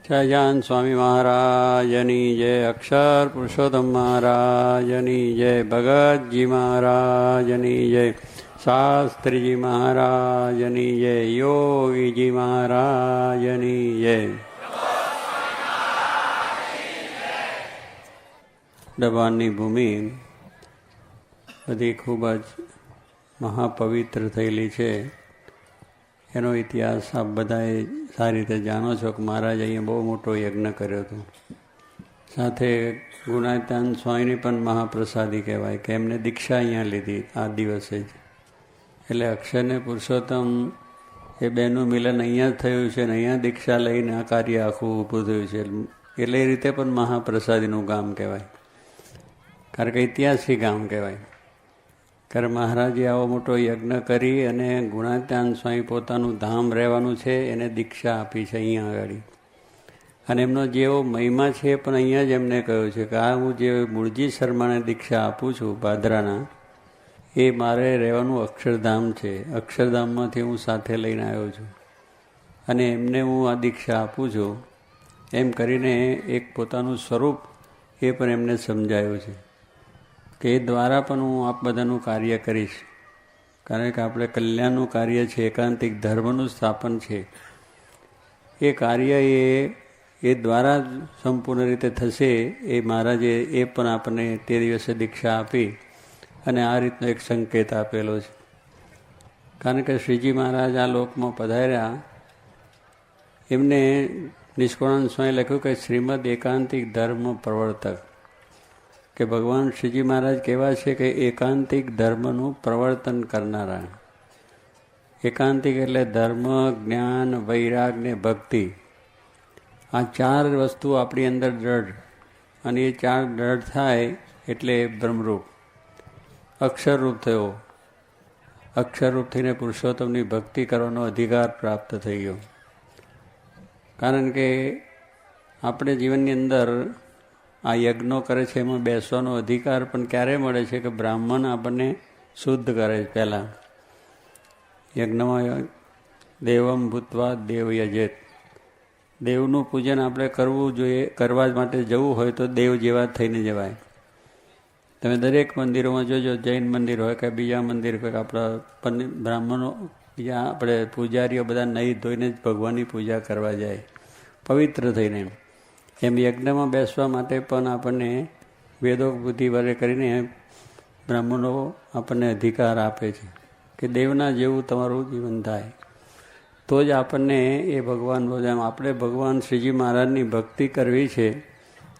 સહજાન સ્વામી મહારાજની જય, અક્ષર પુરુષોત્તમ મહારાજની જય, ભગતજી મહારાજની જય, શાસ્ત્રીજી મહારાજની જય, યોગીજી મહારાજની જય. ડબાણની ભૂમિ બધી ખૂબ જ મહાપવિત્ર થયેલી છે. એનો ઇતિહાસ આપ બધાએ સારી રીતે જાણો છો કે મહારાજ અહીંયા બહુ મોટો યજ્ઞ કર્યો હતો. સાથે ગુણાતાન સ્વામીની પણ મહાપ્રસાદી કહેવાય કે એમને દીક્ષા અહીંયા લીધી આ દિવસે જ. એટલે અક્ષરને પુરુષોત્તમ એ બેનું મિલન અહીંયા જ થયું છે ને અહીંયા દીક્ષા લઈને આ કાર્ય આખું ઊભું થયું છે. એટલે એ રીતે પણ મહાપ્રસાદીનું ગામ કહેવાય, કારણ કે ઐતિહાસિક ગામ કહેવાય. કારણ મહારાજે આવો મોટો યજ્ઞ કરી અને ગુણાત્યાન સ્વામી પોતાનું ધામ રહેવાનું છે એને દીક્ષા આપી છે અહીંયા આગળ. અને એમનો જેવો મહિમા છે પણ અહીંયા જ એમને કહ્યું છે કે આ હું જે મૂળજી શર્માને દીક્ષા આપું છું ભાદરાના, એ મારે રહેવાનું અક્ષરધામ છે. અક્ષરધામમાંથી હું સાથે લઈને આવ્યો છું અને એમને હું આ દીક્ષા આપું છું એમ કરીને એક પોતાનું સ્વરૂપ એ પણ એમને સમજાયું છે કે એ દ્વારા પણ હું આપ બધાનું કાર્ય કરીશ. કારણ કે આપણે કલ્યાણનું કાર્ય છે, એકાંતિક ધર્મનું સ્થાપન છે. એ કાર્ય એ દ્વારા જ સંપૂર્ણ રીતે થશે. એ મહારાજે એ પણ આપણને તે દિવસે દીક્ષા આપી અને આ રીતનો એક સંકેત આપેલો છે. કારણ કે શ્રીજી મહારાજ આ લોકમાં પધાર્યા, એમને નિષ્કુળાનંદ સ્વામી લખ્યું કે શ્રીમદ એકાંતિક ધર્મ પ્રવર્તક, કે ભગવાન શ્રીજી મહારાજ કેવા છે કે એકાંતિક ધર્મનું પ્રવર્તન કરનારા. એકાંતિક એટલે ધર્મ, જ્ઞાન, વૈરાગ ને ભક્તિ. આ ચાર વસ્તુ આપણી અંદર દ્રઢ, અને એ ચાર દ્રઢ થાય એટલે બ્રહ્મરૂપ અક્ષરરૂપ થયો. અક્ષરરૂપ થઈને પુરુષોત્તમની ભક્તિ કરવાનો અધિકાર પ્રાપ્ત થઈ ગયો. કારણ કે આપણે જીવનની અંદર આ યજ્ઞો કરે છે એમાં બેસવાનો અધિકાર પણ ક્યારે મળે છે કે બ્રાહ્મણ આપણને શુદ્ધ કરે છે. પહેલાં યજ્ઞમાં દેવમ ભૂતવા દેવ યજેત, દેવનું પૂજન આપણે કરવું જોઈએ. કરવા માટે જવું હોય તો દેવ જેવા થઈને જવાય. તમે દરેક મંદિરોમાં જોજો, જૈન મંદિર હોય કે બીજા મંદિર હોય, આપણા બ્રાહ્મણો બીજા આપણે પૂજારીઓ બધા નહીં ધોઈને જ ભગવાનની પૂજા કરવા જાય પવિત્ર થઈને. એમ યજ્ઞમાં બેસવા માટે પણ આપણને વેદો બુદ્ધિ વડે કરીને બ્રાહ્મણો આપણને અધિકાર આપે છે કે દેવના જેવું તમારું જીવન થાય તો જ આપણને એ ભગવાન બોલાવે. આપણે ભગવાન શ્રીજી મહારાજની ભક્તિ કરવી છે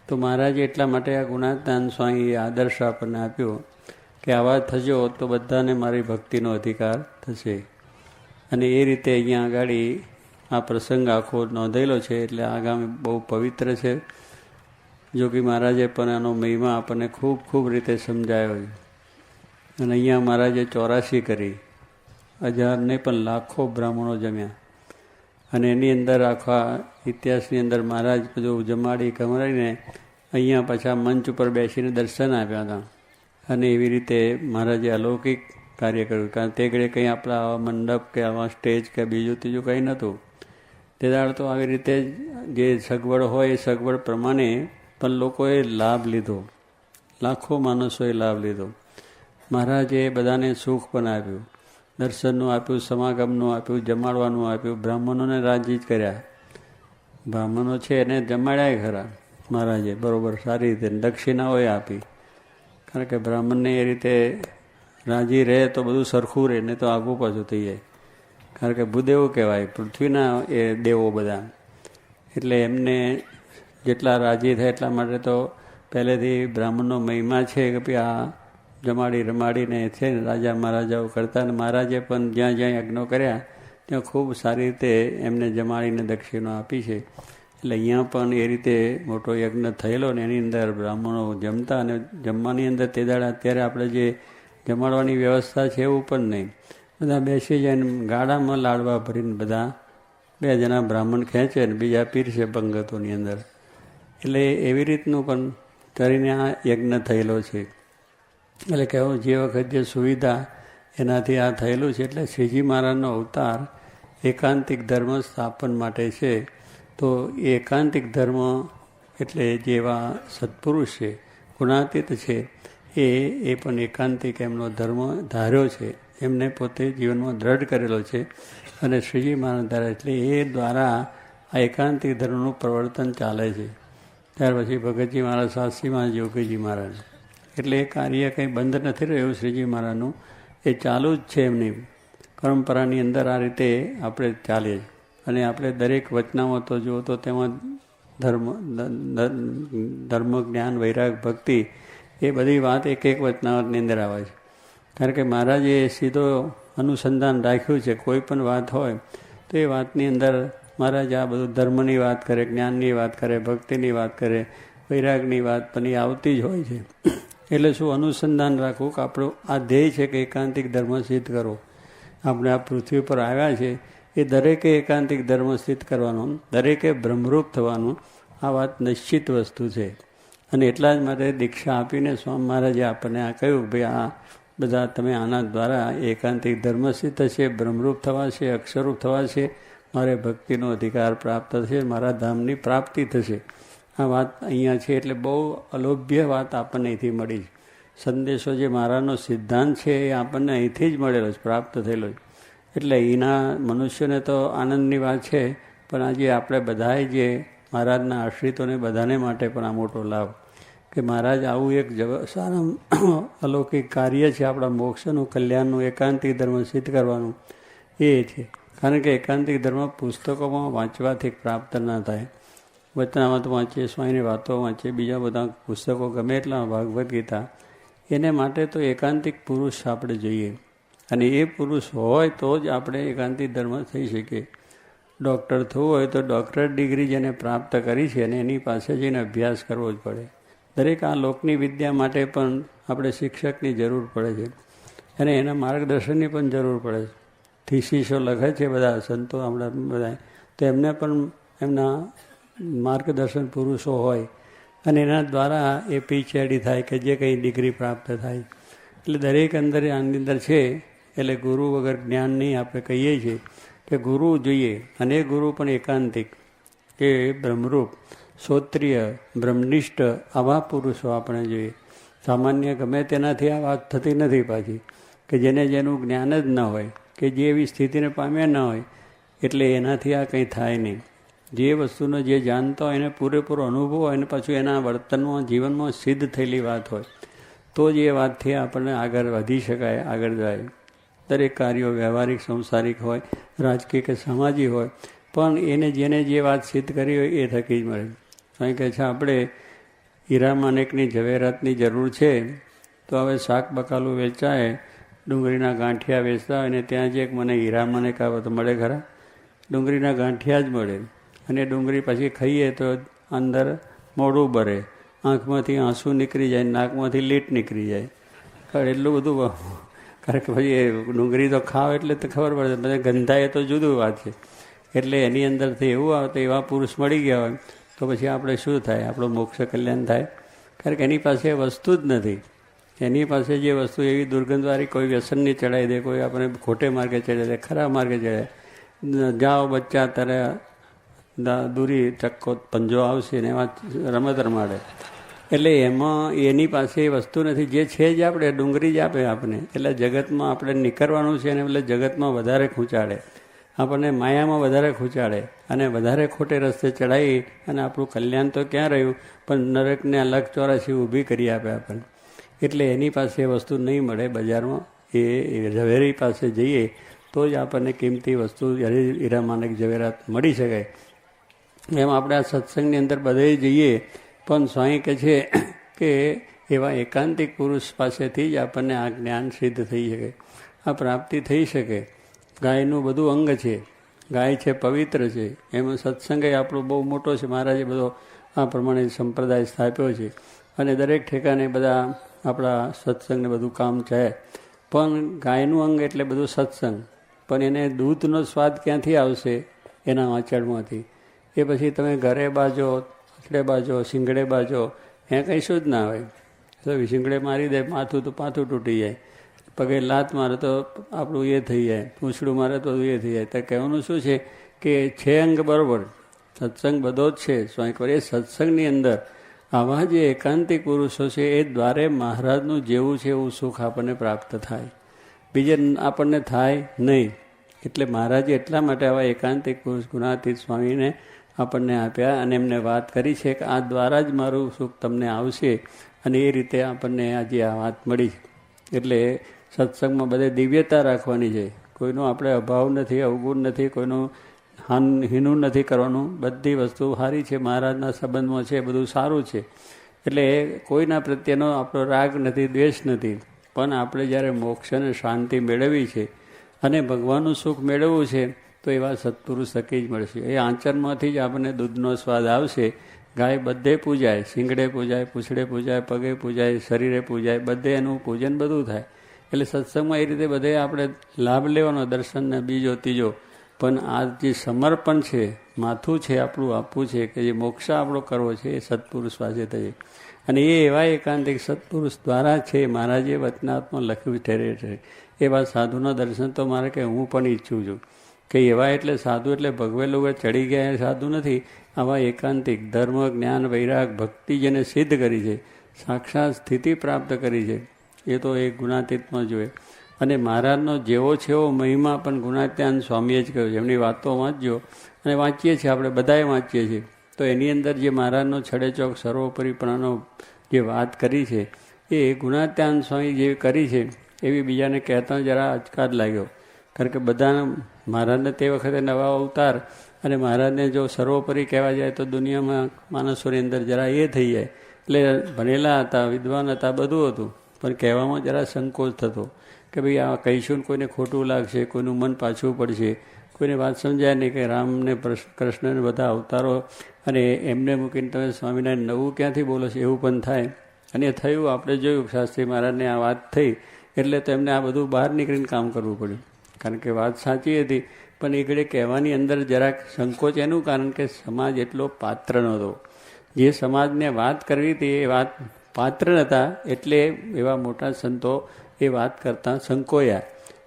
તો મહારાજે એટલા માટે આ ગુણાત્યાન સ્વામી આદર્શ આપણને આપ્યો કે આવા થજો તો બધાને મારી ભક્તિનો અધિકાર થશે. અને એ રીતે અહીંયા આગળ આ પ્રસંગ આખો નોંધેલો છે. એટલે આ ગામ બહુ પવિત્ર છે. જોગી મહારાજે પણ આનો મહિમા આપણને ખૂબ ખૂબ રીતે સમજાયો છે. અને અહીંયા મહારાજે 84 કરી, 1000 ને પણ લાખો બ્રાહ્મણો જમ્યા. અને એની અંદર આખા ઇતિહાસની અંદર મહારાજ બધું જમાડી કમાડીને અહીંયા પાછા મંચ ઉપર બેસીને દર્શન આપ્યા હતા. અને એવી રીતે મહારાજે અલૌકિક કાર્ય કર્યું. કારણ તે ઘડે કંઈ આપણા આવા મંડપ કે આવા સ્ટેજ કે બીજું ત્રીજું કંઈ નહોતું. તે દાડ તો આવી રીતે જે સગવડ હોય એ સગવડ પ્રમાણે પણ લોકોએ લાભ લીધો, લાખો માણસોએ લાભ લીધો. મહારાજે બધાને સુખ પણ આપ્યું, દર્શનનું આપ્યું, સમાગમનું આપ્યું, જમાડવાનું આપ્યું. બ્રાહ્મણોને રાજી જ કર્યા. બ્રાહ્મણો છે એને જમાડ્યા ખરા મહારાજે બરાબર સારી રીતે, દક્ષિણાઓએ આપી. કારણ કે બ્રાહ્મણને એ રીતે રાજી રહે તો બધું સરખું રહે, ને તો આગું પાછું થઈ જાય. કારણ કે ભૂદેવો કહેવાય, પૃથ્વીના એ દેવો બધા. એટલે એમને જેટલા રાજી થાય એટલા માટે તો પહેલેથી બ્રાહ્મણનો મહિમા છે કે ભાઈ આ જમાડી રમાડીને છે ને રાજા મહારાજાઓ કરતા. અને મહારાજે પણ જ્યાં જ્યાં યજ્ઞો કર્યા ત્યાં ખૂબ સારી રીતે એમને જમાડીને દક્ષિણો આપી છે. એટલે અહીંયા પણ એ રીતે મોટો યજ્ઞ થયેલો ને એની અંદર બ્રાહ્મણો જમતા. અને જમવાની અંદર તે દાડા અત્યારે આપણે જે જમાડવાની વ્યવસ્થા છે એવું પણ નહીં. બધા બેસી જાય ને ગાડામાં લાડવા ભરીને બધા 2 જણા બ્રાહ્મણ ખેંચે ને બીજા પીરશે પંગતોની અંદર. એટલે એવી રીતનું પણ કરીને આ યજ્ઞ થયેલો છે. એટલે કહેવું જે વખત જે સુવિધા એનાથી આ થયેલું છે. એટલે શ્રીજી મહારાજનો અવતાર એકાંતિક ધર્મ સ્થાપન માટે છે. તો એ એકાંતિક ધર્મ એટલે જેવા સત્પુરુષ છે, ગુણાતીત છે, એ પણ એકાંતિક એમનો ધર્મ ધાર્યો છે, એમને પોતે જીવનમાં દ્રઢ કરેલો છે. અને શ્રીજી મહારાજ દ્વારા એટલે એ દ્વારા આ એકાંતિક ધર્મનું પ્રવર્તન ચાલે છે. ત્યાર પછી ભગતજી મહારાજ, શાસ્ત્રી મહારાજ, યોગીજી મહારાજ, એટલે એ કાર્ય કંઈ બંધ નથી રહ્યું શ્રીજી મહારાજનું, એ ચાલુ જ છે. એમની પરંપરાની અંદર આ રીતે આપણે ચાલીએ. અને આપણે દરેક વચનામાં તો જુઓ તો તેમાં ધર્મ, જ્ઞાન, વૈરાગ, ભક્તિ એ બધી વાત એક એક વચનાવટની અંદર આવે છે. કારણ કે મહારાજે સીધો અનુસંધાન રાખ્યું છે. કોઈ પણ વાત હોય તો એ વાતની અંદર મહારાજ આ બધું ધર્મની વાત કરે, જ્ઞાનની વાત કરે, ભક્તિની વાત કરે, વૈરાગની વાત પણ એ આવતી જ હોય છે. એટલે શું અનુસંધાન રાખવું કે આપણું આ ધ્યેય છે કે એકાંતિક ધર્મ સિદ્ધ કરવો. આપણે આ પૃથ્વી પર આવ્યા છે એ દરેકે એકાંતિક ધર્મ સિદ્ધ કરવાનું, દરેકે બ્રહ્મરૂપ થવાનું, આ વાત નિશ્ચિત વસ્તુ છે. અને એટલા જ માટે દીક્ષા આપીને સ્વામી મહારાજે આપણને આ કહ્યું કે ભાઈ આ બધા તમે આના દ્વારા એકાંતિક ધર્મ સિદ્ધ થશે, બ્રહ્મરૂપ થવાશે, અક્ષરરૂપ થવાશે, મારે ભક્તિનો અધિકાર પ્રાપ્ત થશે, મારા ધામની પ્રાપ્તિ થશે. આ વાત અહીંયા છે એટલે બહુ અલોભ્ય વાત આપણને અહીંથી મળી છે. સંદેશો જે મહારાજનો સિદ્ધાંત છે એ આપણને અહીંથી જ મળેલો છે, પ્રાપ્ત થયેલો છે. એટલે એના મનુષ્યને તો આનંદની વાત છે, પણ આજે આપણે બધાએ જે મહારાજના આશ્રિતોને બધાને માટે પણ આ મોટો લાભ કે મહારાજ આવું એક સારા અલૌકિક કાર્ય છે આપણા મોક્ષનું, કલ્યાણનું, એકાંતિક ધર્મ સિદ્ધ કરવાનું એ છે. કારણ કે એકાંતિક ધર્મ પુસ્તકોમાં વાંચવાથી પ્રાપ્ત ના થાય. વચનામત વાંચીએ, સ્વામીની વાતો વાંચીએ, બીજા બધા પુસ્તકો ગમે એટલા, ભાગવદ્ ગીતા, એને માટે તો એકાંતિક પુરુષ આપણે જોઈએ. અને એ પુરુષ હોય તો જ આપણે એકાંતિક ધર્મ થઈ શકીએ. ડૉક્ટર થવું હોય તો ડૉક્ટર ડિગ્રી જેને પ્રાપ્ત કરી છે અને એની પાસે જઈને અભ્યાસ કરવો જ પડે. દરેક આ લોકની વિદ્યા માટે પણ આપણે શિક્ષકની જરૂર પડે છે અને એના માર્ગદર્શનની પણ જરૂર પડે છે. થીસીસો લખે છે બધા સંતો, આપણા બધા, તો એમને પણ એમના માર્ગદર્શન પુરુષો હોય અને એના દ્વારા એ PhD થાય કે જે કંઈ ડિગ્રી પ્રાપ્ત થાય. એટલે દરેક અંદર આની અંદર છે. એટલે ગુરુ વગર જ્ઞાન નહીં, આપણે કહીએ છીએ કે ગુરુ જોઈએ. અને ગુરુ પણ એકાંતિક, કે બ્રહ્મરૂપ, શ્રોત્રિય, બ્રહ્મનિષ્ઠ, આવા પુરુષો આપણે જોઈએ. સામાન્ય ગમે તેનાથી આ વાત થતી નથી પાછી, કે જેને જેનું જ્ઞાન જ ન હોય, કે જે એવી સ્થિતિને પામ્યા ન હોય, એટલે એનાથી આ કંઈ થાય નહીં. જે વસ્તુનો જે જાણતો હોય એને પૂરેપૂરો અનુભવ હોય અને પાછું એના વર્તનમાં, જીવનમાં સિદ્ધ થયેલી વાત હોય તો જ એ વાતથી આપણને આગળ વધી શકાય, આગળ જાય. દરેક કાર્યો વ્યવહારિક, સંસારિક હોય, રાજકીય કે સામાજિક હોય, પણ એને જેને જે વાત સિદ્ધ કરી હોય એ થકી જ મળે. કારણ કે છે આપણે હીરા માણેકની ઝવેરાતની જરૂર છે તો હવે શાક બકાલું વેચાય, ડુંગળીના ગાંઠિયા વેચતા હોય ને ત્યાં જે મને હીરા માણેક આવે તો મળે ખરા? ડુંગળીના ગાંઠિયા જ મળે. અને ડુંગળી પછી ખાઈએ તો અંદર મોઢું ભરે, આંખમાંથી આંસુ નીકળી જાય, નાકમાંથી લીટ નીકળી જાય. એટલું બધું, કારણ કે પછી એ ડુંગળી તો ખાવ એટલે તો ખબર પડે, બધા ગંધાય તો જુદું વાત છે. એટલે એની અંદરથી એવું આવે તો એવા પુરુષ મળી ગયા હોય તો પછી આપણે શું થાય? આપણું મોક્ષ કલ્યાણ થાય? કારણ કે એની પાસે વસ્તુ જ નથી. એની પાસે જે વસ્તુ એવી દુર્ગંધવાળી, કોઈ વ્યસનની ચડાવી દે, કોઈ આપણે ખોટે માર્ગે ચડાવી દે, ખરાબ માર્ગે ચડાવે, જાઓ બચ્ચા તારે દૂરી ચક્કો પંજો આવશે ને એમાં રમત રમાડે. એટલે એમાં એની પાસે એ વસ્તુ નથી. જે છે જ આપણે ડુંગળી જ આપે આપણને. એટલે જગતમાં આપણે નીકળવાનું છે અને એટલે જગતમાં વધારે ખૂંચાડે, આપણને માયામાં વધારે ખૂંચાડે અને વધારે ખોટે રસ્તે ચડાવી અને આપણું કલ્યાણ તો ક્યાં રહ્યું, પણ નરકને લખ ચોરાશી ઊભી કરી આપે આપણને. એટલે એની પાસે એ વસ્તુ નહીં મળે બજારમાં. એ ઝવેરી પાસે જઈએ તો જ આપણને કિંમતી વસ્તુ, હીરા માણેક ઝવેરાત મળી શકે. એમ આપણે આ સત્સંગની અંદર બધે જઈએ પણ સ્વામી કહે છે કે એવા એકાંતિક પુરુષ પાસેથી જ આપણને આ જ્ઞાન સિદ્ધ થઈ શકે, આ પ્રાપ્તિ થઈ શકે. ગાયનું બધું અંગ છે, ગાય છે પવિત્ર છે, એમાં સત્સંગ આપણો બહુ મોટો છે. મહારાજે બધો આ પ્રમાણે સંપ્રદાય સ્થાપ્યો છે અને દરેક ઠેકાને બધા આપણા સત્સંગને બધું કામ છે. પણ ગાયનું અંગ એટલે બધું સત્સંગ. પણ એને દૂધનો સ્વાદ ક્યાંથી આવશે? એના વાંચડમાંથી. એ પછી તમે ઘરે બાજો, આછડે બાજો, શીંગડે બાજો, એ કંઈ શું જ ના હોય. તો શીંગડે મારી દે, માથું તો પાથું તૂટી જાય, પગે લાત મારે તો આપણું એ થઈ જાય, પૂંછડું મારે તો એ થઈ જાય. તો કહેવાનું શું છે કે છે અંગ બરાબર, સત્સંગ બધો જ છે. સ્વામી એ સત્સંગની અંદર આવા જે એકાંતિક પુરુષો છે એ દ્વારે મહારાજનું જેવું છે એવું સુખ આપણને પ્રાપ્ત થાય, બીજે આપણને થાય નહીં. એટલે મહારાજે એટલા માટે આવા એકાંતિક પુરુષ ગુણાતીત સ્વામીને આપણને આપ્યા અને એમને વાત કરી છે કે આ દ્વારા જ મારું સુખ તમને આવશે. અને એ રીતે આપણને આજે આ વાત મળી. એટલે સત્સંગમાં બધે દિવ્યતા રાખવાની છે. કોઈનો આપણે અભાવ નથી, અવગુણ નથી, કોઈનું હીનું નથી કરવાનું. બધી વસ્તુ સારી છે, મહારાજના સંબંધમાં છે, બધું સારું છે. એટલે કોઈના પ્રત્યેનો આપણો રાગ નથી, દ્વેષ નથી. પણ આપણે જ્યારે મોક્ષ અને શાંતિ મેળવવી છે અને ભગવાનનું સુખ મેળવવું છે તો એવા સત્પુરુષ થકી જ મળશે. એ આંચનમાંથી જ આપણને દૂધનો સ્વાદ આવશે. ગાય બધે પૂજાય, શીંગડે પૂજાય, પૂછડે પૂજાય, પગે પૂજાય, શરીરે પૂજાય, બધે એનું પૂજન બધું થાય. એટલે સત્સંગમાં એ રીતે બધે આપણે લાભ લેવાનો, દર્શનને બીજો ત્રીજો. પણ આ જે સમર્પણ છે, માથું છે આપણું આપવું છે, કે જે મોક્ષ આપણો કરવો છે એ સત્પુરુષ પાસે થઈએ. અને એ એવા એકાંતિક સત્પુરુષ દ્વારા છે. મહારાજે વચનાત્મા લખ્યું ઠેરે ઠેરે એવા સાધુના દર્શન તો મારે કે હું પણ ઈચ્છું છું કે એવા. એટલે સાધુ એટલે ભગવે લોકો ચડી ગયા સાધુ નથી. આવા એકાંતિક ધર્મ, જ્ઞાન, વૈરાગ, ભક્તિ જેને સિદ્ધ કરી છે, સાક્ષાત સ્થિતિ પ્રાપ્ત કરી છે, એ તો એ ગુણાતીતમાં જોઈએ. અને મહારાજનો જેવો છે એવો મહિમા પણ ગુણાત્યાન સ્વામીએ જ કહ્યું છે. એમની વાતો વાંચજો અને વાંચીએ છીએ, આપણે બધાએ વાંચીએ છીએ. તો એની અંદર જે મહારાજનો છડેચોક સર્વોપરીપણાનો જે વાત કરી છે એ ગુણાત્યાન સ્વામી જે કરી છે એવી બીજાને કહેતા જરા અચકાદ લાગ્યો. કારણ કે બધા મહારાજને તે વખતે નવા અવતાર અને મહારાજને જો સર્વોપરી કહેવા જાય તો દુનિયામાં માણસોની અંદર જરા એ થઈ જાય. એટલે ભણેલા હતા, વિદ્વાન હતા, બધું હતું, પણ કહેવામાં જરા સંકોચ થતો કે ભાઈ આ કહીશું ને કોઈને ખોટું લાગશે, કોઈનું મન પાછું પડશે, કોઈને વાત સમજાય નહીં કે રામને કૃષ્ણને બધા અવતારો અને એમને મૂકીને તમે સ્વામિનારાયણ નવું ક્યાંથી બોલો છો, એવું પણ થાય. અને થયું, આપણે જોયું શાસ્ત્રી મહારાજને આ વાત થઈ એટલે તો એમને આ બધું બહાર નીકળીને કામ કરવું પડ્યું. કારણ કે વાત સાચી હતી, પણ એ ઘડી કહેવાની અંદર જરાક સંકોચ. એનું કારણ કે સમાજ એટલો પાત્ર નહોતો. જે સમાજને વાત કરવી હતી એ વાત પાત્ર નહોતા. એટલે એવા મોટા સંતો એ વાત કરતાં સંકોયા.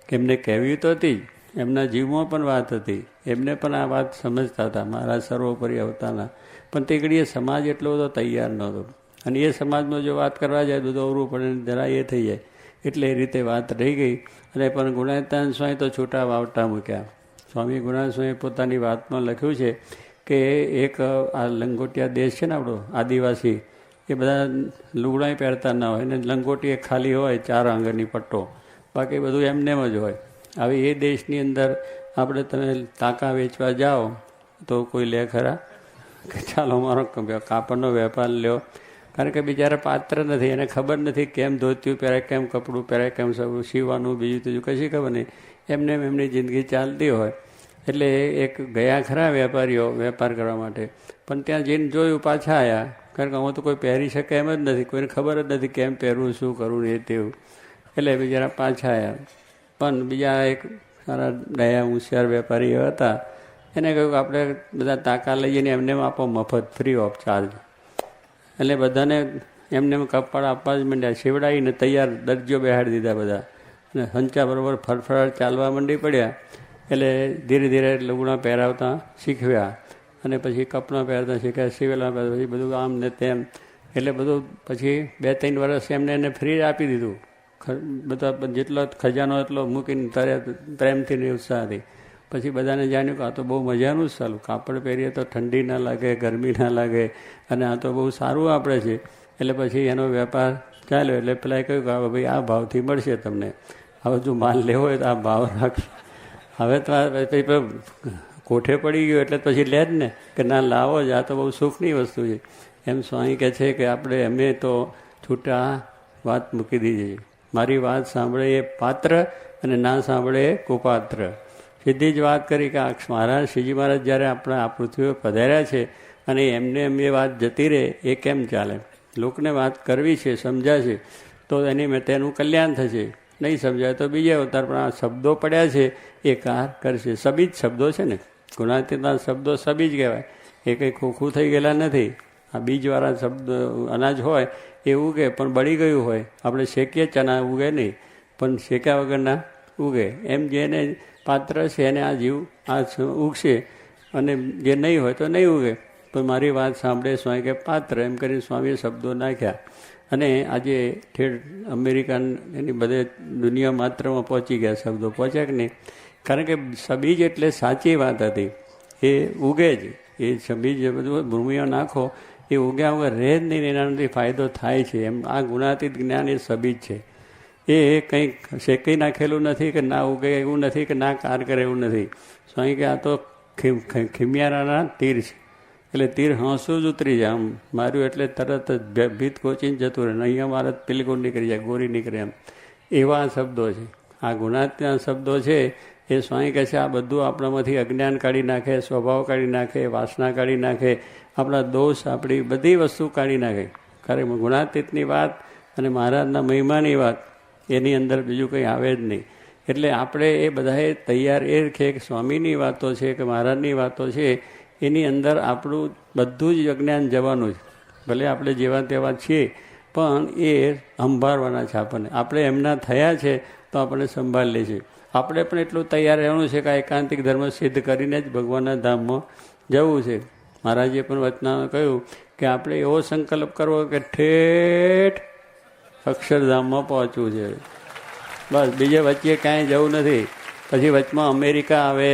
કે એમને કહેવી તો હતી, એમના જીવમાં પણ વાત હતી, એમને પણ આ વાત સમજતા હતા મહારાજ સર્વોપરી અવતારના. પણ તે ઘડીએ સમાજ એટલો બધો તૈયાર નહોતો. અને એ સમાજમાં જો વાત કરવા જાય તો દોરવું પડે, જરા એ થઈ જાય. એટલે એ રીતે વાત રહી ગઈ. અને પણ ગુણાત્યાન સ્વામી તો છૂટા વાવટા મૂક્યા. સ્વામી ગુણાત્યાન સ્વામી પોતાની વાતમાં લખ્યું છે કે એક આ લંગોટિયા દેશ છે ને આપણો આદિવાસી, એ બધા લુગડાં પહેરતા ના હોય, અને લંગોટી એક ખાલી હોય 4 આંગળની પટ્ટો, બાકી બધું એમનેમ જ હોય. હવે એ દેશની અંદર આપણે તમે ટાંકા વેચવા જાઓ તો કોઈ લે ખરા કે ચાલો મારો કાપડનો વેપાર લ્યો? કારણ કે બિચારા પાત્ર નથી, એને ખબર નથી કેમ ધોતિયું પહેરાય, કેમ કપડું પહેરાય, કેમ સબ સીવવાનું, બીજું ત્રીજું કશી ખબર નહીં. એમને એમની જિંદગી ચાલતી હોય. એટલે એક ગયા ખરા વેપારીઓ વેપાર કરવા માટે, પણ ત્યાં જઈને જોયું, પાછા આવ્યા. કારણ કે આમાં તો કોઈ પહેરી શકે એમ જ નથી, કોઈને ખબર જ નથી કેમ પહેરવું, શું કરવું એ તેવું. એટલે બિચારા પાછા આવ્યા. પણ બીજા એક સારા ડાયા હોશિયાર વેપારી હતા, એને કહ્યું કે આપણે બધા ટાંકા લઈ જઈને એમને આપો મફત, ફ્રી ઓફ ચાર્જ. એટલે બધાને એમને કપડાં આપવા જ માંડ્યા, શેવડાવીને તૈયાર દરજીઓ બેહાડી દીધા બધા. અને હંચા બરોબર ફરફરાટ ચાલવા માંડી પડ્યા. એટલે ધીરે ધીરે લુગડા પહેરાવતા શીખવ્યા. અને પછી કપડાં પહેરતા શીખ્યા, સિવેલા પહેરતા, પછી બધું આમ ને તેમ. એટલે બધું પછી 2-3 વર્ષ એમને એને ફ્રી આપી દીધું. બધા જેટલો ખજાનો એટલો મૂકીને પ્રેમથી ને ઉત્સાહથી. પછી બધાને જાણ્યું કે આ તો બહુ મજાનું જ ચાલું, કાપડ પહેરીએ તો ઠંડી ના લાગે, ગરમી ના લાગે, અને આ તો બહુ સારું આપણે છે. એટલે પછી એનો વેપાર ચાલ્યો. એટલે પેલા કહ્યું કે ભાઈ આ ભાવથી મળશે તમને, હવે જો માલ લેવો હોય તો આ ભાવ રાખશો. હવે તો કોઠે પડી ગયો એટલે પછી લે જ ને, કે ના લાવો જ, આ તો બહુ સુખની વસ્તુ છે. એમ સ્વામી કહે છે કે આપણે અમે તો છૂટા વાત મૂકી દીધી. મારી વાત સાંભળે એ પાત્ર અને ના સાંભળે એ કુપાત્ર. સીધી જ વાત કરી કે આ મહારાજ શ્રીજી મહારાજ જ્યારે આપણા આ પૃથ્વી પર પધાર્યા છે અને એમને એમ એ વાત જતી રહે એ કેમ ચાલે? લોકોને વાત કરવી છે, સમજાશે તો એની તેનું કલ્યાણ થશે. નહીં સમજાય તો બીજા અવતાર. પણ આ શબ્દો પડ્યા છે એ કાર કરશે. સબીજ શબ્દો છે ને, ગુણાતીતના શબ્દો સબીજ કહેવાય. એ કંઈ ખોખું થઈ ગયેલા નથી. આ બીજવાળા શબ્દ અનાજ હોય એ ઉગે, પણ બળી ગયું હોય. આપણે શેકીએ ચણા ઉગે નહીં, પણ શેક્યા વગરના ઉગે. એમ જેને પાત્ર છે એને આ જીવ આ ઉગશે. અને જે નહીં હોય તો નહીં ઉગે. પણ મારી વાત સાંભળે સ્વામી કે પાત્ર એમ કરીને સ્વામીએ શબ્દો નાખ્યા. અને આજે ઠેઠ અમેરિકા એની બધે દુનિયા માત્રમાં પહોંચી ગયા, શબ્દો પહોંચ્યા કે નહીં. કારણ કે સબીજ એટલે સાચી વાત હતી, એ ઉગે જ. એ સબીજ બધું ભૂમિઓ નાખો એ ઉગ્યા વગર રહે જ નહીં, એનાથી ફાયદો થાય છે. એમ આ ગુણાતીત જ્ઞાન એ સબીજ છે. એ કંઈક શેકી નાખેલું નથી કે ના ઉગે એવું નથી કે ના કાર કરે એવું નથી. સ્વામી કે આ તો ખીમિયારાના તીર છે. એટલે તીર હાંસું જ ઉતરી જાય. આમ માર્યું એટલે તરત જ ભીત કોચીને જતું રહે. અહીંયા મારે પિલકુલ નીકળી જાય, ગોરી નીકળે. એમ એવા શબ્દો છે. આ ગુણાતીતના શબ્દો છે એ સ્વામી કહે છે આ બધું આપણામાંથી અજ્ઞાન કાઢી નાખે, સ્વભાવ કાઢી નાખે, વાસના કાઢી નાખે, આપણા દોષ, આપણી બધી વસ્તુ કાઢી નાખે. કારણ ગુણાતીતની વાત અને મહારાજના મહિમાની વાત એની અંદર બીજું કંઈ આવે જ નહીં. એટલે આપણે એ બધાએ તૈયાર એ છે કે સ્વામીની વાતો છે કે મહારાજની વાતો છે એની અંદર આપણું બધું જ અજ્ઞાન જવાનું છે. ભલે આપણે જેવા તેવા છીએ પણ એ સંભાળવાના છે આપણને. આપણે એમના થયા છે તો આપણે સંભાળ લે છે. આપણે પણ એટલું તૈયાર રહેવાનું છે કે આ એકાંતિક ધર્મ સિદ્ધ કરીને જ ભગવાનના ધામમાં જવું છે. મહારાજે પણ વચનામાં કહ્યું કે આપણે એવો સંકલ્પ કરવો કે ઠેઠ અક્ષરધામમાં પહોંચવું છે. બસ બીજે વચ્ચે કાંઈ જવું નથી. પછી વચમાં અમેરિકા આવે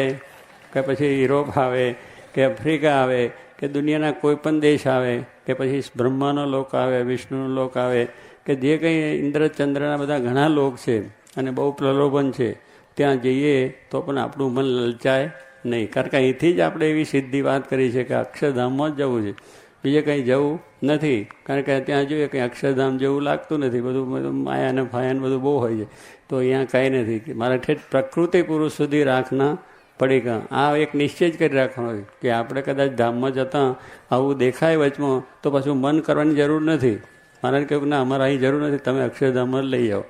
કે પછી યુરોપ આવે કે આફ્રિકા આવે કે દુનિયાના કોઈ પણ દેશ આવે કે પછી બ્રહ્માનો લોક આવે, વિષ્ણુનો લોક આવે કે જે કંઈ ઇન્દ્રચંદ્રના બધા ઘણા લોક છે અને બહુ પ્રલોભન છે, ત્યાં જઈએ તો પણ આપણું મન લલચાય નહીં. કારણ કે અહીંથી જ આપણે એવી સીધી વાત કરી છે કે અક્ષરધામમાં જ જવું છે, બીજે કંઈ જવું નથી. કારણ કે ત્યાં જોઈએ કંઈ અક્ષરધામ જેવું લાગતું નથી, બધું માયા અને ફાયાને બધું બહુ હોય છે. તો અહીંયા કાંઈ નથી. મારા ઠેઠ પ્રકૃતિ પુરુષ સુધી રાખના પડીકા. આ એક નિશ્ચય જ કરી રાખવાનો કે આપણે કદાચ ધામમાં જતાં આવું દેખાય વચમાં તો પાછું મન કરવાની જરૂર નથી. મારાને કહ્યું કે ના અમારે અહીં જરૂર નથી, તમે અક્ષરધામમાં જ લઈ જાઓ.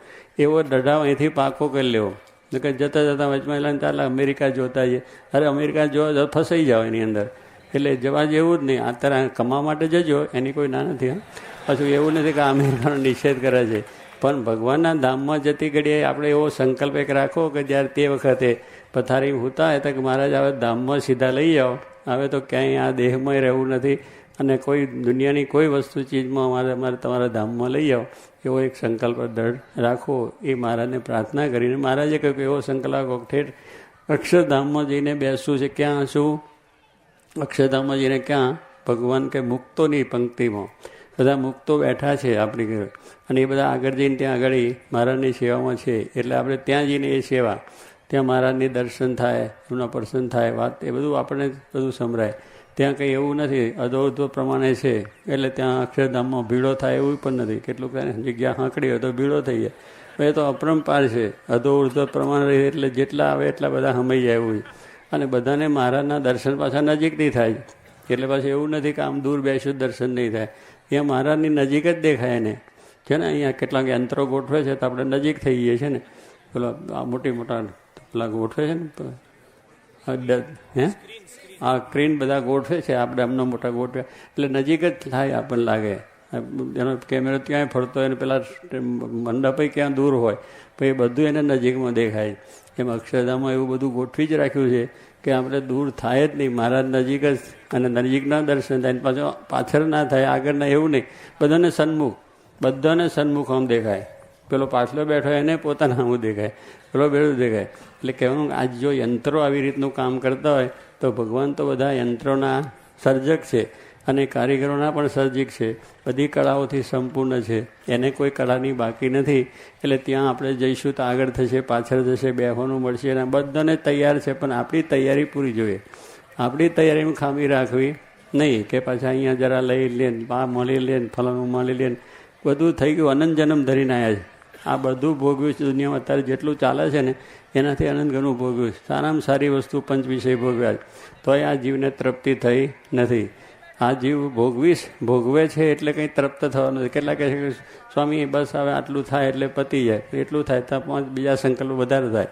એવો દઢાવ અહીંથી પાકો કરી લેવો. કે જતાં જતાં વચમાં એટલે ચાલે અમેરિકા જોતા જઈએ. અરે અમેરિકા જોવા ફસાઈ જાઓ એની અંદર. એટલે જવા જેવું જ નહીં. અત્યારે કમાવા માટે જજો એની કોઈ ના નથી. પાછું એવું નથી કે અમેરિકાનો નિષેધ કરે છે. પણ ભગવાનના ધામમાં જતી ઘડીએ આપણે એવો સંકલ્પ એક રાખો કે જ્યારે તે વખતે પથારી હોતા હતા કે મહારાજ હવે ધામમાં સીધા લઈ જાઓ, હવે તો ક્યાંય આ દેહમાં રહેવું નથી અને કોઈ દુનિયાની કોઈ વસ્તુ ચીજમાં અમારે તમારા ધામમાં લઈ જાઓ, એવો એક સંકલ્પ દૃઢ રાખો. એ મહારાજને પ્રાર્થના કરીને મહારાજે કહ્યું કે એવો સંકલ્પ રાખો ઠેઠ અક્ષરધામમાં જઈને બેસવું છે. ક્યાં શું? અક્ષરધામમાં જઈને ક્યાં? ભગવાન કે મુક્તોની પંક્તિમાં બધા મુક્તો બેઠા છે આપણી ઘરે અને એ બધા આગળ જઈને ત્યાં આગળ મહારાજની સેવામાં છે. એટલે આપણે ત્યાં જઈને એ સેવા, ત્યાં મહારાજની દર્શન થાય, એમના પ્રસન્ન થાય, વાત એ બધું આપણને બધું સંભળાય. ત્યાં કંઈ એવું નથી, અધોઅધો પ્રમાણે છે. એટલે ત્યાં અક્ષરધામમાં ભીડો થાય એવું પણ નથી. કેટલુંક જગ્યા હાંકડી હોય તો ભીડો થઈ જાય. એ તો અપરંપાર છે. અધોઅધો પ્રમાણે રહે એટલે જેટલા આવે એટલા બધા હમાઈ જાય એવું. અને બધાને મહારાજના દર્શન પાછા નજીકથી થાય. એટલે પાછું એવું નથી કે આમ દૂર બેસ્યું દર્શન નહીં થાય. અહીંયા મહારાજની નજીક જ દેખાય એને છે ને. અહીંયા કેટલાક યંત્રો ગોઠવે છે તો આપણે નજીક થઈ જઈએ છીએ ને. પેલા આ મોટા પેલા ગોઠવે છે ને, હે આ સ્ક્રીન બધા ગોઠવે છે, આપણે એમનો મોટા ગોઠવે એટલે નજીક જ થાય આપણને લાગે. એનો કેમેરો ક્યાંય ફરતો હોય ને પેલા મંડપ ક્યાં દૂર હોય પણ એ બધું એને નજીકમાં દેખાય. એમ અક્ષરધામમાં એવું બધું ગોઠવી જ રાખ્યું છે કે આપણે દૂર થાય જ નહીં. મહારાજ નજીક જ અને નજીકના દર્શન થાય, પાછળ ના થાય, આગળ ના, એવું નહીં. બધાને સન્મુખ આમ દેખાય. પેલો પાછલો બેઠો એને પોતાના આમ દેખાય, પેલો બેઠું દેખાય. એટલે કહેવાનું આજ જો યંત્રો આવી રીતનું કામ કરતા હોય તો ભગવાન તો બધા યંત્રોના સર્જક છે અને કારીગરોના પણ સર્જક છે. બધી કળાઓથી સંપૂર્ણ છે, એને કોઈ કળાની બાકી નથી. એટલે ત્યાં આપણે જઈશું તો આગળ થશે, પાછળ થશે, બેસવાનું મળશે અને બધાને તૈયાર છે. પણ આપણી તૈયારી પૂરી જોઈએ. આપણી તૈયારીમાં ખામી રાખવી નહીં કે પાછા અહીંયા જરા લઈ લે, આ મળી લે, ફલાણું મળી લે, બધું થઈ ગયું. અનંત જન્મ ધરીને આવ્યા છે. આ બધું ભોગવ્યું છે દુનિયામાં. અત્યારે જેટલું ચાલે છે ને એનાથી અનંત ઘણું ભોગવ્યું છે. સારામાં સારી વસ્તુ પંચ વિષય ભોગવ્યા છે તોય આ જીવને તૃપ્તિ થઈ નથી. આ જીવ ભોગવે છે એટલે કંઈ તૃપ્ત થવાનું નથી. કેટલા કહે છે કે સ્વામી બસ હવે આટલું થાય એટલે પતી જાય, એટલું થાય તો પાંચ બીજા સંકલ્પ વધારે થાય.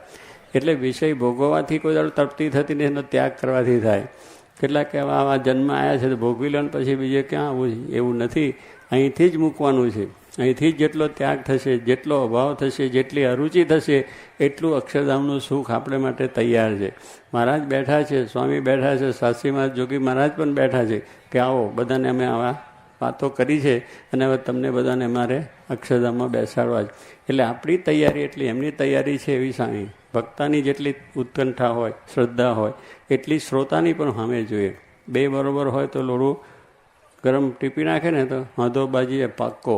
એટલે વિષય ભોગવવાથી કોઈ દાડો તૃપ્તિ થતી નથી, એનો ત્યાગ કરવાથી થાય. કેટલાક કે આવા જન્મ આવ્યા છે તો ભોગવી લો ને પછી બીજે ક્યાં આવવું છે, એવું નથી. અહીંથી જ મૂકવાનું છે. અહીંથી જેટલો ત્યાગ થશે, જેટલો અભાવ થશે, જેટલી અરુચિ થશે, એટલું અક્ષરધામનું સુખ આપણે માટે તૈયાર છે. મહારાજ બેઠા છે, સ્વામી બેઠા છે, શાસ્ત્રીમાં જોગી મહારાજ પણ બેઠા છે કે આવો બધાને અમે આવા વાતો કરી છે અને હવે તમને બધાને અમારે અક્ષરધામમાં બેસાડવા છે. એટલે આપણી તૈયારી એટલી એમની તૈયારી છે એવી સામી. ભક્તાની જેટલી ઉત્કંઠા હોય, શ્રદ્ધા હોય, એટલી શ્રોતાની પણ સામે જોઈએ. બે બરોબર હોય તો લોડું ગરમ ટીપી નાખે ને તો વાંધો બાજીએ પાક્કો.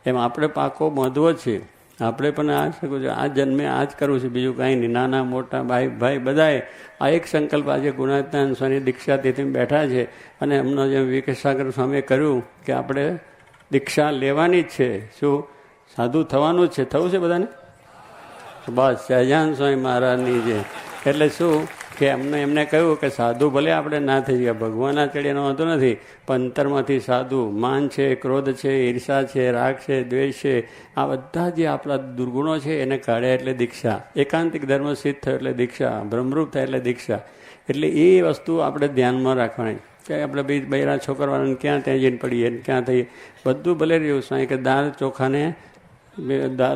એમ આપણે પાકો બાંધવો જ છે. આપણે પણ આ શકું છું, આ જન્મે આ જ કરવું છે, બીજું કાંઈ નહીં. નાના મોટા ભાઈ બધાએ આ એક સંકલ્પ આજે ગુણાતીતાનંદ સ્વામી દીક્ષા તેથી બેઠા છે અને એમનો જેમ વિકેશાગર સ્વામીએ કર્યું કે આપણે દીક્ષા લેવાની જ છે. શું સાધુ થવાનું જ છે? થવું છે બધાને? બસ સહજાનંદ સ્વામી મહારાજની જે એટલે શું કે એમને કહ્યું કે સાધુ ભલે આપણે ના થઈ ગયા, ભગવાનના ચડીનો વાંધો નથી, પણ અંતરમાંથી સાધુ માન છે, ક્રોધ છે, ઈર્ષા છે, રાગ છે, દ્વેષ છે, આ બધા જે આપણા દુર્ગુણો છે એને કાઢ્યા એટલે દીક્ષા. એકાંતિક ધર્મ સિદ્ધ થયો એટલે દીક્ષા, બ્રહ્મરૂપ થાય એટલે દીક્ષા. એટલે એ વસ્તુ આપણે ધ્યાનમાં રાખવાની કે આપણે બૈરા છોકરાવાળાને ક્યાં ત્યાં જઈને પડીએ, ક્યાં થઈએ, બધું ભલે રહ્યું. સ્વામી કે દાળ ચોખાને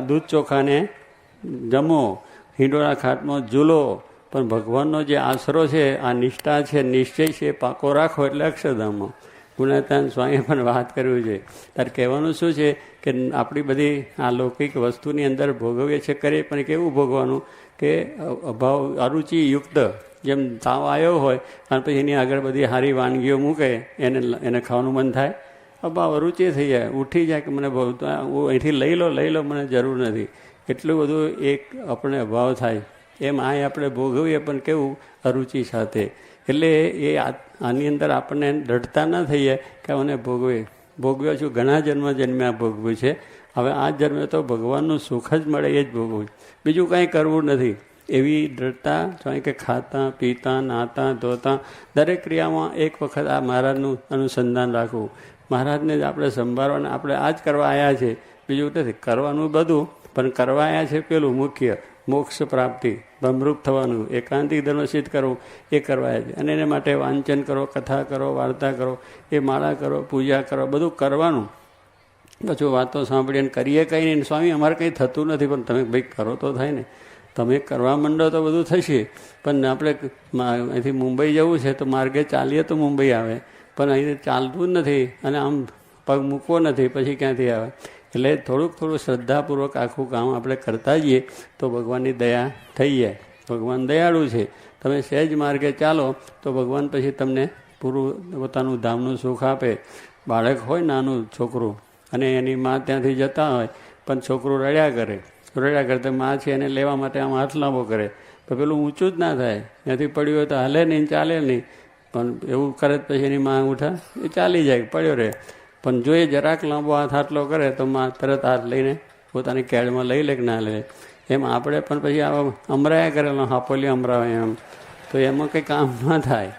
દૂધ ચોખાને જમો, હિંડોળા ખાટમાં ઝૂલો, પણ ભગવાનનો જે આશરો છે, આ નિષ્ઠા છે, નિશ્ચય છે, પાકો રાખો એટલે અક્ષરધામમાં. ગુણાતીતાનંદ સ્વામીએ પણ વાત કર્યું છે. ત્યારે કહેવાનું શું છે કે આપણી બધી આ લૌકિક વસ્તુની અંદર ભોગવીએ છીએ કરીએ, પણ કેવું ભોગવાનું કે અભાવ અરુચિયુક્ત. જેમ તાવ આવ્યો હોય અને પછી એની આગળ બધી સારી વાનગીઓ મૂકે, એને ખાવાનું મન થાય, અભાવ અરુચિ થઈ જાય, ઉઠી જાય કે મને બહુ અહીંથી લઈ લો મને જરૂર નથી. એટલું બધું એક આપણે અભાવ થાય. એમ આ આપણે ભોગવીએ પણ કેવું અરુચિ સાથે. એટલે એ આની અંદર આપણને ડરતા ન થઈએ કે મને ભોગવ્યો છું, ઘણા જન્મ્યા ભોગવ્યું છે, હવે આ જન્મે તો ભગવાનનું સુખ જ મળે એ જ ભોગવું, બીજું કાંઈ કરવું નથી. એવી દ્રઢતા સ્વામી કે ખાતા પીતા નાતા ધોતા દરેક ક્રિયામાં એક વખત આ મહારાજનું અનુસંધાન રાખવું. મહારાજને જ આપણે સંભાળવાના, આપણે આ જ કરવા આવ્યા છે, બીજું નથી કરવાનું બધું, પણ કરવા આવ્યા છે પેલું મુખ્ય મોક્ષ પ્રાપ્તિ, બ્રહ્મરૂપ થવાનું, એકાંતિક ધર્મ સિદ્ધ કરવું, એ કરવા આવ્યા છે. અને એને માટે વાંચન કરો, કથા કરો, વાર્તા કરો, એ માળા કરો, પૂજા કરો, બધું કરવાનું. પછી વાતો સાંભળીને કરીએ કંઈ નહીં, સ્વામી અમારે કંઈ થતું નથી, પણ તમે ભાઈ કરો તો થાય ને. તમે કરવા માંડો તો બધું થશે. પણ આપણે અહીંથી મુંબઈ જવું છે તો માર્ગે ચાલીએ તો મુંબઈ આવે, પણ અહીંથી ચાલતું જ નથી અને આમ પગ મૂકવો નથી, પછી ક્યાંથી આવે? એટલે થોડું શ્રદ્ધાપૂર્વક આખું કામ આપણે કરતા જઈએ તો ભગવાનની દયા થઈ જાય. ભગવાન દયાળુ છે. તમે સહેજ માર્ગે ચાલો તો ભગવાન પછી તમને પૂરું પોતાનું ધામનું સુખ આપે. બાળક હોય નાનું છોકરું અને એની મા ત્યાંથી જતા હોય, પણ છોકરું રડ્યા કરે તો મા છે એને લેવા માટે આમ હાથ લાંબો કરે, તો પેલું ઊંચું જ ના થાય. ત્યાંથી પડ્યું હોય તો હાલે નહીં, ચાલે નહીં, પણ એવું કરે પછી એની મા ઉઠા એ ચાલી જાય, પડ્યો રહે. પણ જો એ જરાક લાંબો હાથ આટલો કરે તો મા તરત હાથ લઈને પોતાની કેળમાં લઈ લે કે ના લે. એમ આપણે પણ પછી આવા અમરાયા કરેલો હાપોલી અમરાવે એમ, તો એમાં કંઈ કામ ના થાય.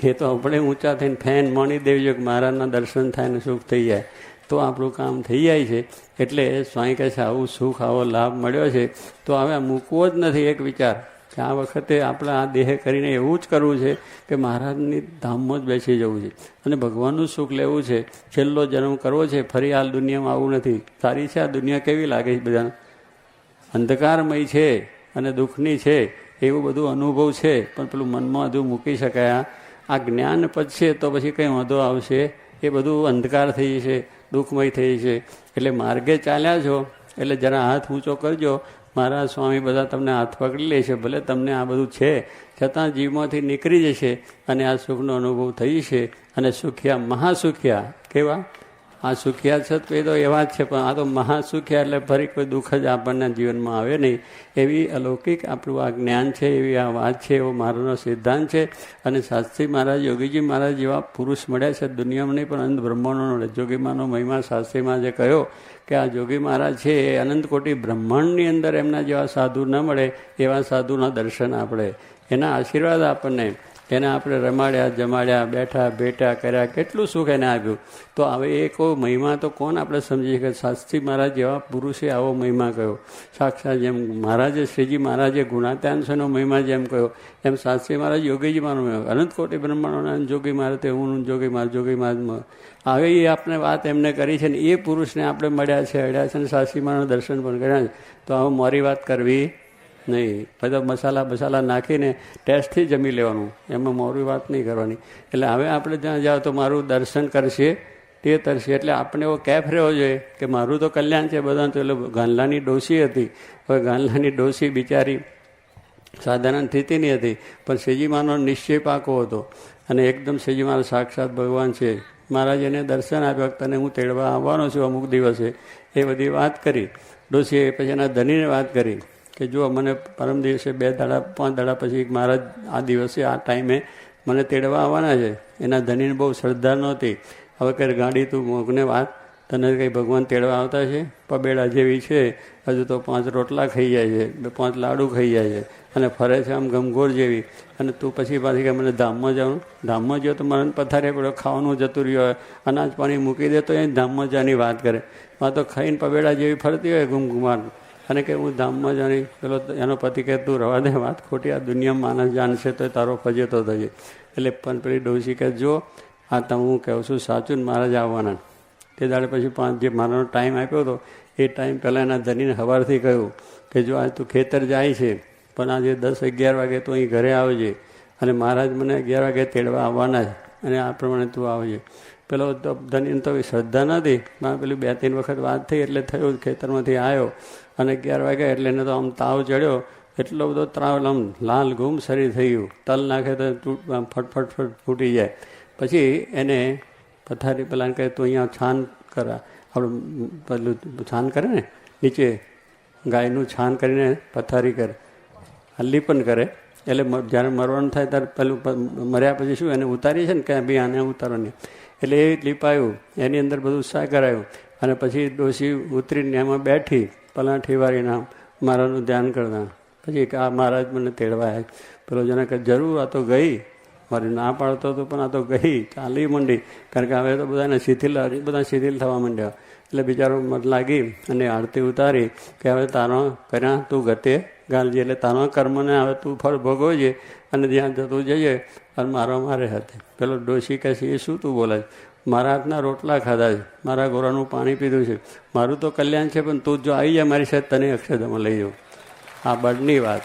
એ તો આપણે ઊંચા થઈને ફેન માણી દેવી કે મહારાજના દર્શન થાય ને સુખ થઈ જાય તો આપણું કામ થઈ જાય છે. એટલે સ્વામી કહે છે આવું સુખ, આવો લાભ મળ્યો છે તો હવે મૂકવો જ નથી. એક વિચાર કે આ વખતે આપણે આ દેહ કરીને એવું જ કરવું છે કે મહારાજની ધામમાં જ બેસી જવું છે અને ભગવાનનું સુખ લેવું છે. છેલ્લો જન્મ કરવો છે, ફરી આ દુનિયામાં આવું નથી. સારી છે આ દુનિયા, કેવી લાગે છે બધાને? અંધકારમય છે અને દુઃખની છે, એવું બધું અનુભવ છે, પણ પેલું મનમાં બધું મૂકી શકાય. આ જ્ઞાન પદશે તો પછી કંઈ વાંધો આવશે? એ બધું અંધકાર થઈ જશે, દુઃખમય થઈ જશે. એટલે માર્ગે ચાલ્યા છો એટલે જરા હાથ ઊંચો કરજો. મહારાજ સ્વામી બધા તમને હાથ પકડી લે છે, ભલે તમને આ બધું છે છતાં જીવમાંથી નીકળી જશે અને આ સુખનો અનુભવ થઈ જશે. અને સુખ્યા મહાસુખ્યા કેવા? આ સુખ્યા છે તો એ તો એવા જ છે, પણ આ તો મહાસુખ્યા એટલે ફરી કોઈ દુઃખ જ આપણના જીવનમાં આવે નહીં. એવી અલૌકિક આપણું આ જ્ઞાન છે, એવી આ વાત છે, એવો મારાનો સિદ્ધાંત છે. અને શાસ્ત્રી મહારાજ, યોગીજી મહારાજ જેવા પુરુષ મળ્યા છે દુનિયામાં નહીં, પણ અનંત બ્રહ્માંડનો મળે. જોગીમાનો મહિમા શાસ્ત્રીમાં જે કહ્યો કે આ જોગી મહારાજ છે એ અનંત કોટી બ્રહ્માંડની અંદર એમના જેવા સાધુ ન મળે, એવા સાધુના દર્શન આપણે, એના આશીર્વાદ આપણને. એને આપણે રમાડ્યા, જમાડ્યા, બેઠા ભેટા કર્યા, કેટલું સુખ એને આપ્યું. તો હવે એ કોઈ મહિમા તો કોણ આપણે સમજીએ કે શાસ્ત્રી મહારાજ જેવા પુરુષે આવો મહિમા કહ્યો. સાક્ષાત જેમ મહારાજે શ્રીજી મહારાજે ગુણાત્યાંશનો મહિમા જેમ કહ્યો એમ શાસ્ત્રી મહારાજ યોગીજી માનો મહિમા. અનંત કોટી બ્રહ્માંડોના જોગી મહારાજ તે હું જોગી મહારાજ હવે એ આપણે વાત એમને કરી છે ને એ પુરુષને આપણે મળ્યા છે, અડ્યા છે, અને શાસ્ત્રી મહારાજના દર્શન પણ કર્યા છે. તો હવે મારી વાત કરવી નહીં. બધા મસાલા નાખીને ટેસ્ટથી જમી લેવાનું, એમાં મોરી વાત નહીં કરવાની. એટલે હવે આપણે ત્યાં જાઓ તો મારું દર્શન કરશે તે તરશે. એટલે આપણે એવો કેફ રહેવો જોઈએ કે મારું તો કલ્યાણ છે બધાનું. તો એટલે ગાંધલાની ડોસી હતી. હવે ગાંધલાની ડોસી બિચારી સાધારણ સ્થિતિની હતી, પણ શ્રીજીમાનો નિશ્ચય પાકો હતો અને એકદમ શ્રીજીમાનો સાક્ષાત ભગવાન છે. મહારાજ એને દર્શન આપ્યા, તને હું તેડવા આવવાનો છું અમુક દિવસે, એ બધી વાત કરી ડોસીએ. પછી એના ધનીને વાત કરી કે જો મને પરમ દિવસે 2 દાડા 5 દાડા પછી મહારાજ આ દિવસે આ ટાઈમે મને તેડવા આવવાના છે. એના ધનીને બહુ શ્રદ્ધા નહોતી. હવે કે ગાડી તું મોકને વાત, તને કંઈ ભગવાન તેડવા આવતા છે? પબેડા જેવી છે, હજુ તો 5 રોટલા ખાઈ જાય છે, 5 લાડુ ખાઈ જાય છે અને ફરે છે આમ ગમગોર જેવી. અને તું પછી પાછી કે મને ધામમાં જવાનું. ધામમાં ગયો તો મને પથારે પડ્યો, ખાવાનું જતું રહ્યું હોય, અનાજ પાણી મૂકી દે તો એ ધામમાં જવાની વાત કરે. માં તો ખાઈને પબેડા જેવી ફરતી હોય ગુમગુમાર, અને કે હું ધામમાં જાણી. પેલો એનો પતિ કહે તું રવા દે, વાત ખોટી, આ દુનિયામાં માણસ જાણશે તો તારો ફજેતો થશે. એટલે પણ પેલી ડોસી કહે જો આ તમે હું કહું છું સાચું ને મહારાજ આવવાના. તે દાડે પછી 5 જે મારાનો ટાઈમ આપ્યો હતો એ ટાઈમ પહેલાં એના ધનીને સવારથી કહ્યું કે જો આજ તું ખેતર જાય છે પણ આજે 10-11 વાગે તો અહીં ઘરે આવજે, અને મહારાજ મને 11 વાગે તેડવા આવવાના છે અને આ પ્રમાણે તું આવજે. પેલો ધનીને તો શ્રદ્ધા નથી. પેલી 2-3 વખત વાત થઈ એટલે થયું, ખેતરમાંથી આવ્યો અને 11 વાગ્યા એટલે એને તો આમ તાવ ચડ્યો, એટલો બધો ત્રાવ, આમ લાલ ગુમ શરીર થઈ ગયું. તલ નાખે તો ફટફટ ફૂટી જાય. પછી એને પથારી પેલાને કહે તું અહીંયા છાન કરા, આપણે પેલું છાન કરે ને નીચે ગાયનું છાન કરીને પથારી કરે, લીપન કરે. એટલે જ્યારે મરવાનું થાય ત્યારે પેલું મર્યા પછી શું એને ઉતારી છે ને ક્યાં બી આને ઉતારવાની, એટલે એ લીપાયું, એની અંદર બધું સા કરાયું. અને પછી ડોસી ઉતરીને એમાં બેઠી પલાઠી વાળીને મારાનું ધ્યાન કરતા. પછી આ મહારાજ મને તેડવા આવ્યા. પેલો જેને કહે જરૂર આ તો ગઈ, મારી ના પાડતો હતો પણ આ તો ગઈ, ચાલી માંડી. કારણ કે હવે તો બધાને શિથિલ થવા માંડ્યા. એટલે બિચારો મત લાગી અને આરતી ઉતારી કે હવે તારો કર્યા તું ગતે ગાલજે, એટલે તારો કર્મને હવે તું ફળ ભોગવજે અને જ્યાં જતું જઈએ. અને મારે હાથે પેલો ડોશી કહે છે એ શું તું બોલે છે? મારા હાથના રોટલા ખાધા છે, મારા ગોરાનું પાણી પીધું છે, મારું તો કલ્યાણ છે, પણ તું જો આવી જાય મારી સાથે તને અક્ષરધામમાં લઈ જાઉં. આ બળની વાત,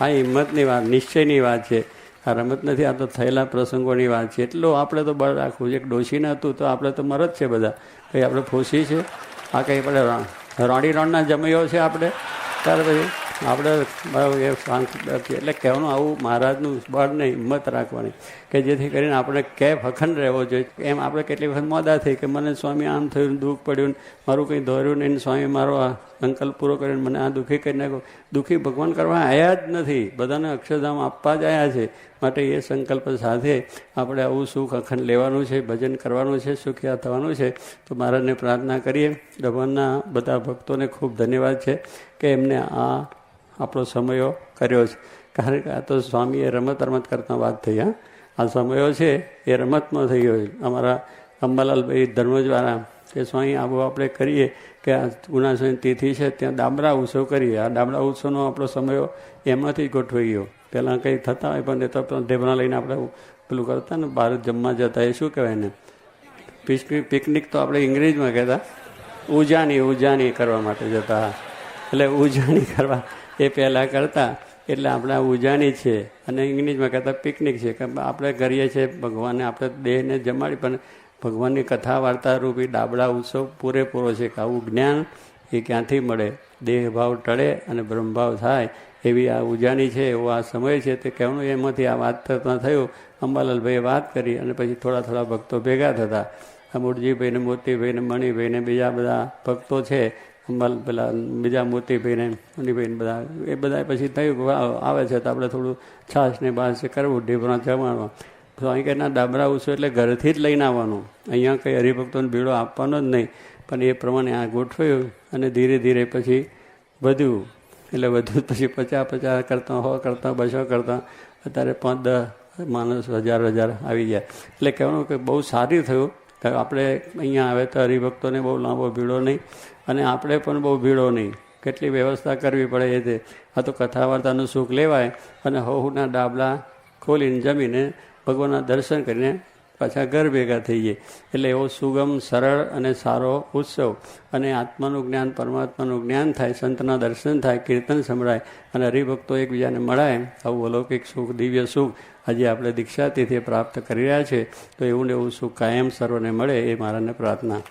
આ હિંમતની વાત, નિશ્ચયની વાત છે. આ રમત નથી, આ તો થયેલા પ્રસંગોની વાત છે. એટલું આપણે તો બળ રાખવું છે. એક ડોશીને હતું તો આપણે તો મરદ છે બધા, કંઈ આપણે ફોસી છે? આ કંઈ આપણે રોડી રોડના જમૈયો છે આપણે? ત્યાર પછી આપણે એટલે કહેવાનું આવું મહારાજનું બળ ને હિંમત રાખવાની કે જેથી કરીને આપણે કેફ અખંડ રહેવો જોઈએ. એમ આપણે કેટલી વખત મોડા થઈ કે મને સ્વામી આમ થયું, દુઃખ પડ્યું, મારું કંઈ દોર્યું નહીં, સ્વામી મારો આ સંકલ્પ પૂરો કરીને મને આ દુઃખી કરી નાખ્યો. દુઃખી ભગવાન કરવા આવ્યા જ નથી, બધાને અક્ષરધામ આપવા જ આવ્યા છે. માટે એ સંકલ્પ સાથે આપણે આવું સુખ અખંડ લેવાનું છે, ભજન કરવાનું છે, સુખિયા થવાનું છે. તો મહારાજને પ્રાર્થના કરીએ. ભગવાનના બધા ભક્તોને ખૂબ ધન્યવાદ છે કે એમને આ આપણો સમયો કર્યો છે. કારણ કે આ તો સ્વામીએ રમત કરતા વાત થઈ. આ સમયો છે એ રમતમાં થઈ ગયો છે. અમારા અંબાલાલભાઈ ધર્મજવાળા કે સ્વામી આવું આપણે કરીએ કે આ ગુણાસન તિથિ છે ત્યાં ડાબરા ઉત્સવ કરીએ. આ ડાબરા ઉત્સવનો આપણો સમયો એમાંથી જ ગોઠવાઈ ગયો. પહેલાં કંઈ થતા હોય પણ એ તો ઢેબરા લઈને આપણે પેલું કરતા ને બહાર જમવા જતા, એ શું કહેવાય ને પિકનિક તો આપણે ઇંગ્રેજીમાં કહેતા, ઉજાણી કરવા માટે જતા. એટલે ઉજાણી કરવા એ પહેલાં કરતા, એટલે આપણે આ ઉજાણી છે અને ઇંગ્લિશમાં કહેતા પિકનિક છે. કે આપણે કરીએ છીએ ભગવાનને, આપણે દેહને જમાડી, પણ ભગવાનની કથા વાર્તા રૂપી ડાબડા ઉત્સવ પૂરેપૂરો છે. કે આવું જ્ઞાન એ ક્યાંથી મળે? દેહ ભાવ ટળે અને બ્રહ્મભાવ થાય એવી આ ઉજાણી છે, એવો આ સમય છે. તે કહેવાનું એમાંથી આ વાત થતાં થયું. અંબાલાલભાઈએ વાત કરી અને પછી થોડા ભક્તો ભેગા થતા. આ મૂળજીભાઈને, મોતીભાઈને, મણિભાઈને, બીજા બધા ભક્તો છે, પેલા બીજા મોતીભાઈને, મણિભાઈને, બધા એ બધા પછી થયું આવે છે તો આપણે થોડું છાશ ને બાસ કરવું, ઢીબરા જમાડવા. તો અહીં કંઈના ડાબરા ઉત્સવ એટલે ઘરથી જ લઈને આવવાનું, અહીંયા કંઈ હરિભક્તોને ભીડો આપવાનો જ નહીં. પણ એ પ્રમાણે આ ગોઠવાયું અને ધીરે ધીરે પછી વધ્યું. એટલે વધુ પછી 50 કરતાં 100 કરતાં 200 કરતાં અત્યારે 5-10 માણસ હજાર આવી જાય. એટલે કહેવાનું કે બહુ સારું થયું કે આપણે અહીંયા આવે તો હરિભક્તોને બહુ લાંબો ભીડો નહીં અને આપણે પણ બહુ ભીડો નહીં. કેટલી વ્યવસ્થા કરવી પડે એ તે. આ તો કથા વાર્તાનું સુખ લેવાય અને હવના ડાબલા ખોલીને જમીને ભગવાનના દર્શન કરીને પાછા ઘર ભેગા થઈ જાય. એટલે એવો સુગમ સરળ અને સારો ઉત્સવ અને આત્માનું જ્ઞાન પરમાત્માનું જ્ઞાન થાય, સંતના દર્શન થાય, કીર્તન સંભળાય અને હરિભક્તો એકબીજાને મળાય. આવું અલૌકિક સુખ, દિવ્ય સુખ આજે આપણે દીક્ષાતિથિએ પ્રાપ્ત કરી રહ્યા છે. તો એવું ને એવું સુખ કાયમ સર્વને મળે એ મારાને પ્રાર્થના.